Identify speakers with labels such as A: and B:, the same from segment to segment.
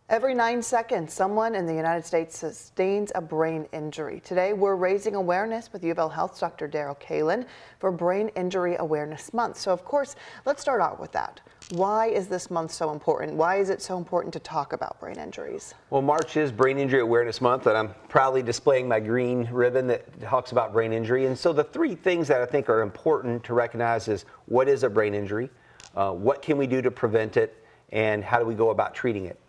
A: Every 9 seconds, someone in the United States sustains a brain injury. Today, we're raising awareness with U of L Health's Dr. Darrell Kaelin for Brain Injury Awareness Month. So, of course, let's start out with that. Why is this month so important? Why is it so important to talk about brain injuries?
B: Well, March is Brain Injury Awareness Month, and I'm proudly displaying my green ribbon that talks about brain injury. And so the three things that I think are important to recognize is what is a brain injury, what can we do to prevent it, and how do we go about treating it.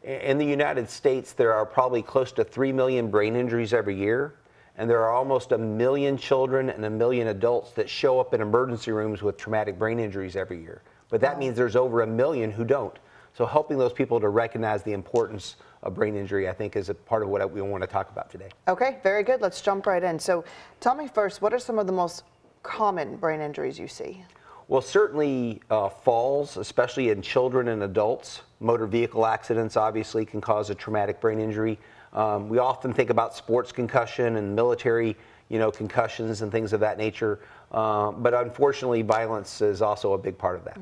B: In the United States, there are probably close to 3 million brain injuries every year, and there are almost 1 million children and 1 million adults that show up in emergency rooms with traumatic brain injuries every year. But that means there's over 1 million who don't. So helping those people to recognize the importance of brain injury, I think, is a part of what we want to talk about today.
A: Okay, very good. Let's jump right in. So tell me first, what are some of the most common brain injuries you see?
B: Well, certainly falls, especially in children and adults. Motor vehicle accidents obviously can cause a traumatic brain injury. We often think about sports concussion and military, concussions and things of that nature. But unfortunately, violence is also a big part of that.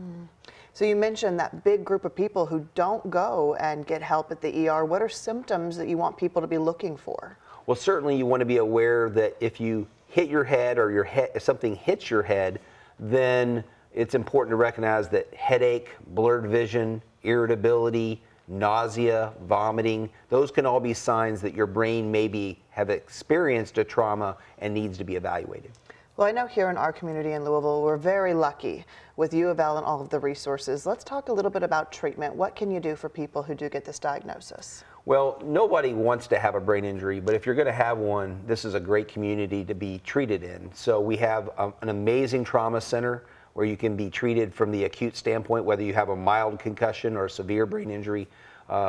A: So you mentioned that big group of people who don't go and get help at the ER. What are symptoms that you want people to be looking for?
B: Well, certainly you want to be aware that if you hit your head or if something hits your head, then it's important to recognize that headache, blurred vision, irritability, nausea, vomiting, those can all be signs that your brain maybe have experienced a trauma and needs to be evaluated.
A: Well, I know here in our community in Louisville, we're very lucky with U of L and all of the resources. Let's talk a little bit about treatment. What can you do for people who do get this diagnosis?
B: Well, nobody wants to have a brain injury, but if you're going to have one, this is a great community to be treated in. So we have an amazing trauma center where you can be treated from the acute standpoint, whether you have a mild concussion or a severe brain injury.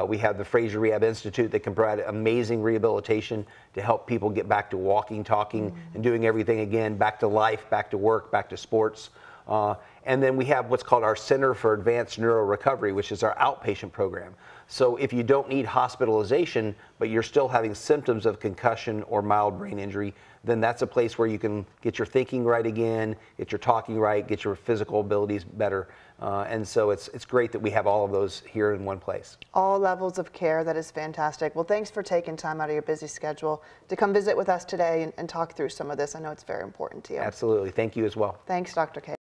B: We have the Fraser Rehab Institute that can provide amazing rehabilitation to help people get back to walking, talking, and doing everything again, back to life, back to work, back to sports. And then we have what's called our Center for Advanced Neuro Recovery, which is our outpatient program. So if you don't need hospitalization, but you're still having symptoms of concussion or mild brain injury, then that's a place where you can get your thinking right again, get your talking right, get your physical abilities better. And so it's great that we have all of those here in one place.
A: All levels of care, that is fantastic. Well, thanks for taking time out of your busy schedule to come visit with us today and talk through some of this. I know it's very important to you.
B: Absolutely. Thank you as well.
A: Thanks, Dr. K.